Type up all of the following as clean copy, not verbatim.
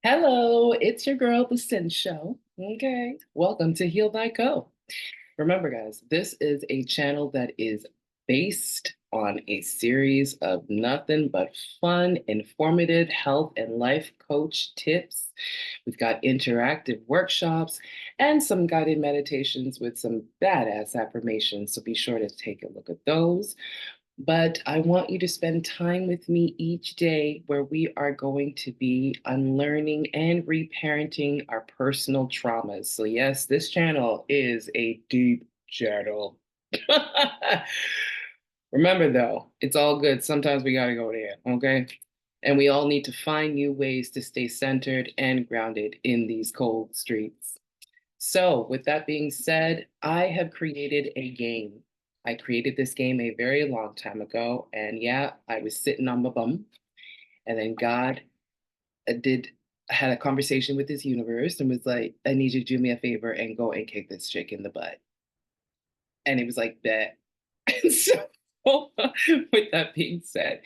Hello, it's your girl, the Cyn Show. Okay, welcome to Heal Thy Co. Remember, guys, this is a channel that is based on a series of nothing but fun, informative health and life coach tips. We've got interactive workshops and some guided meditations with some badass affirmations. So be sure to take a look at those. But I want you to spend time with me each day where we are going to be unlearning and reparenting our personal traumas. So, yes, this channel is a deep channel. Remember, though, it's all good. Sometimes we got to go there, okay? And we all need to find new ways to stay centered and grounded in these cold streets. So, with that being said, I have created a game. I created this game a very long time ago, and yeah, I was sitting on my bum, and then God did had a conversation with his universe and was like, "I need you to do me a favor and go and kick this chick in the butt." And it was like that. And so, with that being said,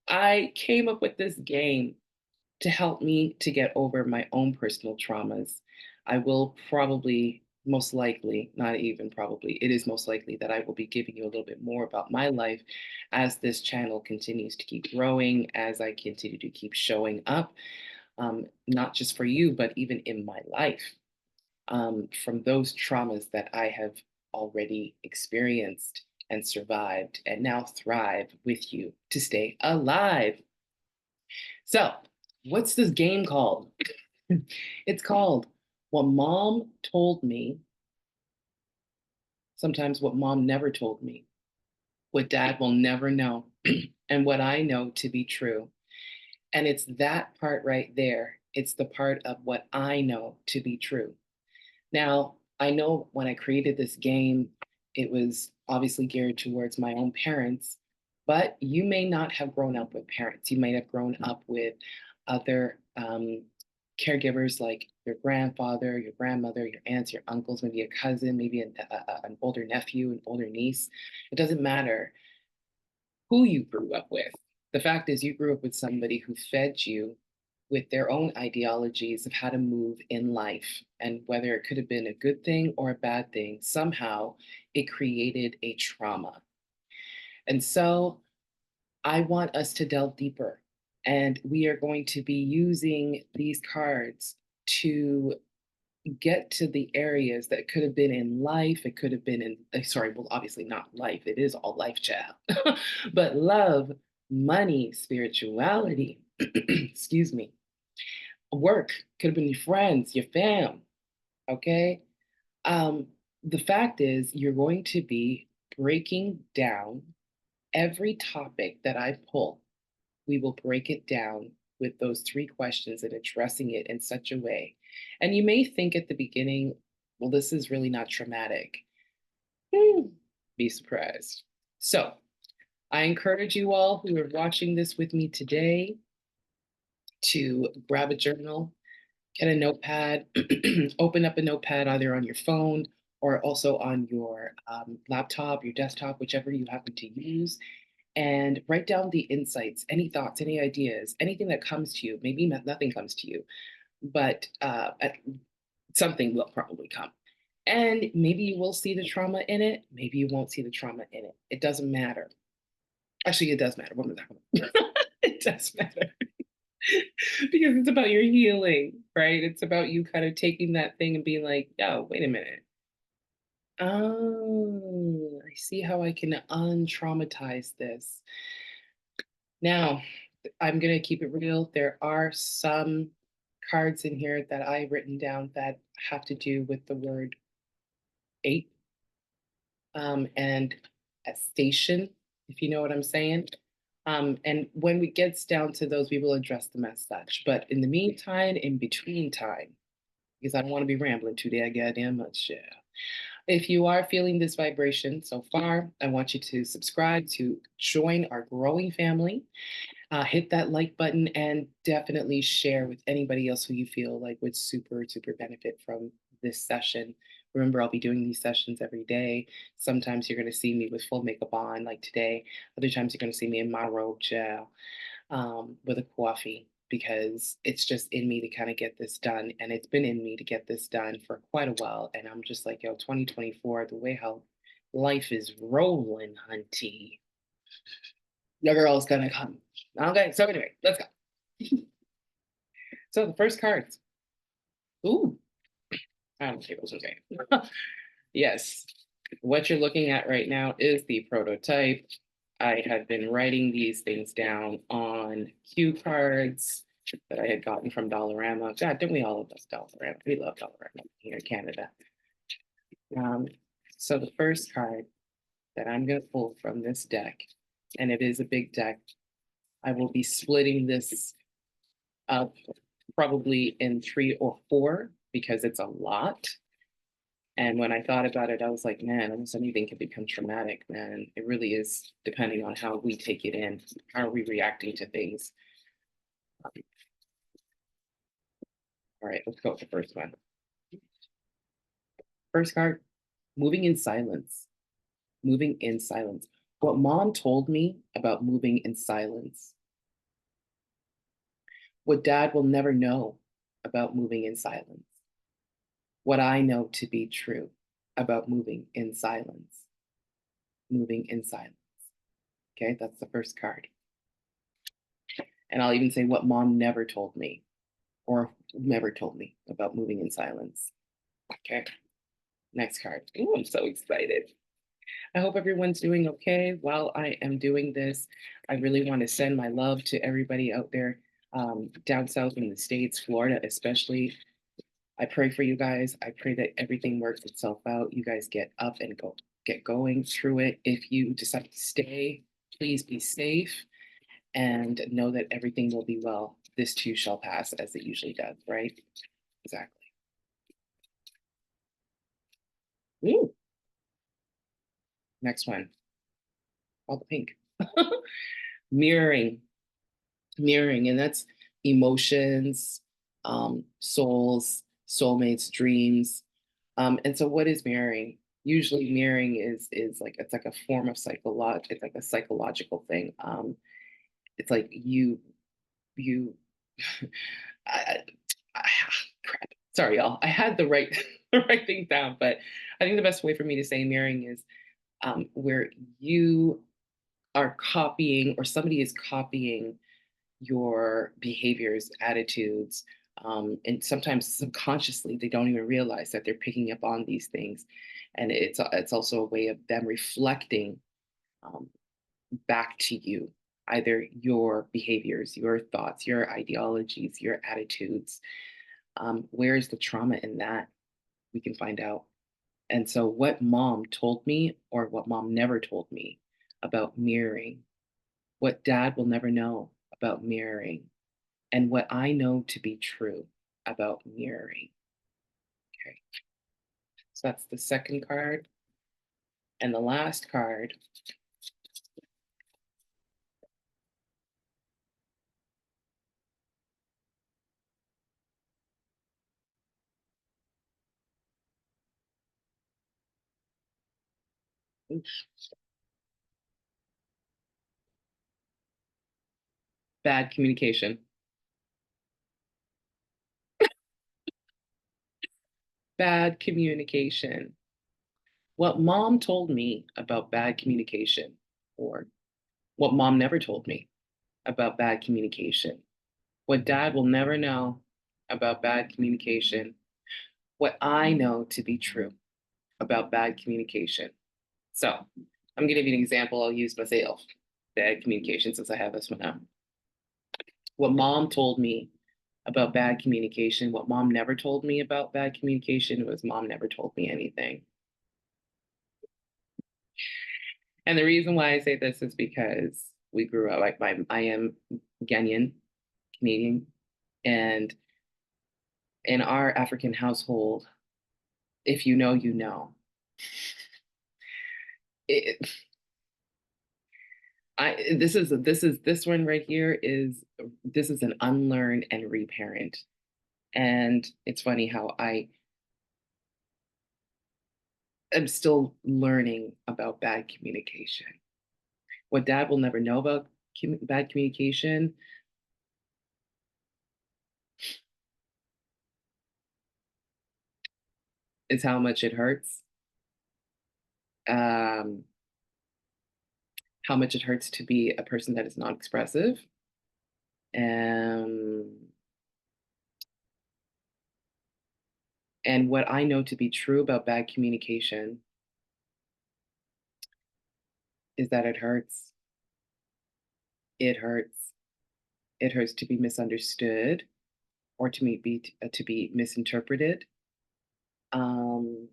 I came up with this game to help me to get over my own personal traumas. I will probably, most likely, not even probably, it is most likely that I will be giving you a little bit more about my life as this channel continues to keep growing, as I continue to keep showing up, not just for you, but even in my life, from those traumas that I have already experienced and survived and now thrive with you to stay alive. So, what's this game called? It's called What Mom Told Me, sometimes what Mom never told me, what Dad will never know, and what I know to be true. And it's that part right there. It's the part of what I know to be true. Now, I know when I created this game, it was obviously geared towards my own parents, but you may not have grown up with parents. You might have grown up with other caregivers like your grandfather, your grandmother, your aunts, your uncles, maybe a cousin, maybe an older nephew, an older niece. It doesn't matter who you grew up with. The fact is, you grew up with somebody who fed you with their own ideologies of how to move in life. And whether it could have been a good thing or a bad thing, somehow it created a trauma. And so I want us to delve deeper. And we are going to be using these cards to get to the areas that could have been in life. It could have been in, sorry, well, obviously not life. It is all life, child. But love, money, spirituality, excuse me, work, could have been your friends, your fam. Okay. Um, the fact is, you're going to be breaking down every topic that I pull. We will break it down with those three questions and addressing it in such a way. And you may think at the beginning, well, this is really not traumatic. Hmm, be surprised. So, I encourage you all who are watching this with me today to grab a journal, get a notepad, open up a notepad either on your phone or also on your laptop, your desktop, whichever you happen to use, and write down the insights, any thoughts, any ideas, anything that comes to you. Maybe nothing comes to you, but something will probably come. And maybe you will see the trauma in it. Maybe you won't see the trauma in it. It doesn't matter. Actually, it does matter. What was that? It does matter. Because it's about your healing, right? It's about you kind of taking that thing and being like, yo, wait a minute. Oh, I see how I can untraumatize this. Now, I'm going to keep it real. There are some cards in here that I've written down that have to do with the word eight, and a station, if you know what I'm saying. And when it gets down to those, we will address them as such. But in the meantime, in between time, because I don't want to be rambling too damn goddamn much. Yeah. If you are feeling this vibration so far, I want you to subscribe to join our growing family. Hit that like button and definitely share with anybody else who you feel like would super benefit from this session. Remember, I'll be doing these sessions every day. Sometimes you're going to see me with full makeup on, like today. Other times you're going to see me in my robe gel with a coffee. because it's just in me to kind of get this done. And it's been in me to get this done for quite a while. And I'm just like, yo, 2024, the way how life is rolling, hunty. Your girl's gonna come. Okay, so anyway, let's go. So the first cards. Ooh, I don't think those okay. Yes, what you're looking at right now is the prototype. I had been writing these things down on cue cards that I had gotten from Dollarama. God, don't we all love Dollarama? We love Dollarama here in Canada. Um, so the first card that I'm going to pull from this deck, and it is a big deck, I will be splitting this up probably in 3 or 4 because it's a lot. And when I thought about it, I was like, man, almost anything can become traumatic, man. It really is depending on how we take it in. How are we reacting to things? All right, let's go with the first one. First card, moving in silence. Moving in silence. What mom told me about moving in silence. What dad will never know about moving in silence. What I know to be true about moving in silence. Moving in silence. Okay, that's the first card. And I'll even say what mom never told me or never told me about moving in silence. Okay, next card. Ooh, I'm so excited. I hope everyone's doing okay while I am doing this. I really want to send my love to everybody out there down south in the States, Florida especially. I pray for you guys. I pray that everything works itself out. You guys get up and get going through it. If you decide to stay, please be safe and know that everything will be well. This too shall pass, as it usually does, right? Exactly. Ooh, next one. All the pink. Mirroring, mirroring, and that's emotions, souls, soulmates, dreams. And so, what is mirroring? Usually, mirroring is like it's like a form of it's like a psychological thing. It's like you I, I, crap. Sorry, y'all. I had the right the right thing down, but I think the best way for me to say mirroring is where you are copying or somebody is copying your behaviors, attitudes, and sometimes subconsciously they don't even realize that they're picking up on these things, and it's also a way of them reflecting um, back to you either your behaviors, your thoughts, your ideologies, your attitudes. Where is the trauma in that? We can find out. And so, what mom told me, or what mom never told me about mirroring, what dad will never know about mirroring, and what I know to be true about mirroring. Okay, so that's the second card. And the last card, oof, bad communication. Bad communication. What mom told me about bad communication, or what mom never told me about bad communication, what dad will never know about bad communication, what I know to be true about bad communication. So I'm going to give you an example. I'll use myself, bad communication, since I have this one out. What mom told me about bad communication, what mom never told me about bad communication was mom never told me anything. And the reason why I say this is because we grew up, like I am Ghanaian, Canadian, and in our African household, if you know, you know. It, this one right here is this is an unlearn and reparent. And it's funny how I am still learning about bad communication. What dad will never know about bad communication, is how much it hurts. Um, how much it hurts to be a person that is not expressive. Um, and what I know to be true about bad communication is that it hurts. It hurts. It hurts to be misunderstood or to be misinterpreted. Um,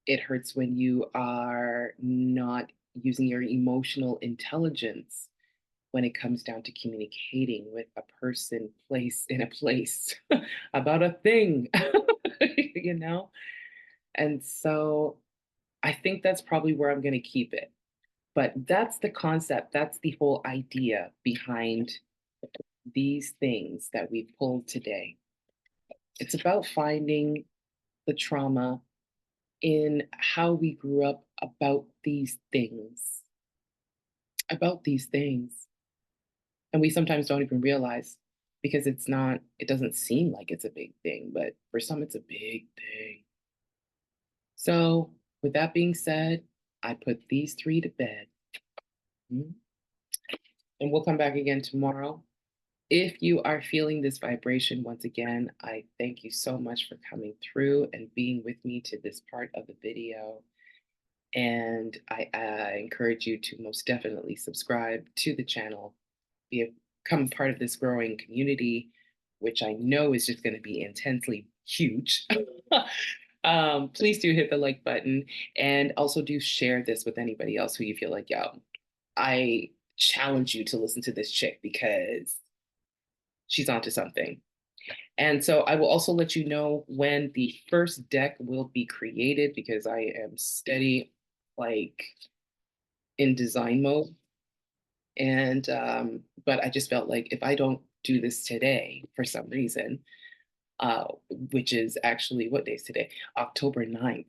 it hurts when you are not using your emotional intelligence when it comes down to communicating with a person, place in a place about a thing, you know? And so I think that's probably where I'm going to keep it. But that's the concept, that's the whole idea behind these things that we've pulled today. It's about finding the trauma in how we grew up about these things. And we sometimes don't even realize because it doesn't seem like it's a big thing, but for some, it's a big thing. So, with that being said, I put these three to bed. Mm. And we'll come back again tomorrow. If you are feeling this vibration once again, I thank you so much for coming through and being with me to this part of the video. And I encourage you to most definitely subscribe to the channel, become part of this growing community, which I know is just going to be intensely huge. Please do hit the like button and also do share this with anybody else who you feel like, yo, I challenge you to listen to this chick because she's onto something. And so I will also let you know when the first deck will be created because I am steady, like in design mode. And, but I just felt like if I don't do this today for some reason, which is actually what day is today? October 9th,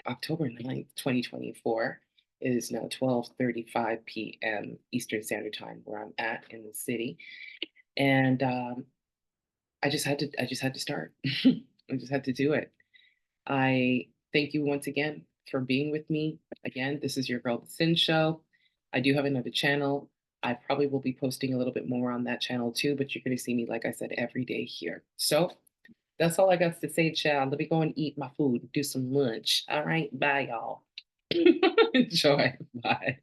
2024 is now 12:35 p.m. Eastern Standard Time where I'm at in the city. And I just had to start. I just had to do it. I thank you once again for being with me. Again, this is your girl, the Cyn Show. I do have another channel. I probably will be posting a little bit more on that channel too, but you're going to see me, like I said, every day here. So that's all I got to say, child. Let me go and eat my food, do some lunch. All right. Bye, y'all. Enjoy. Bye.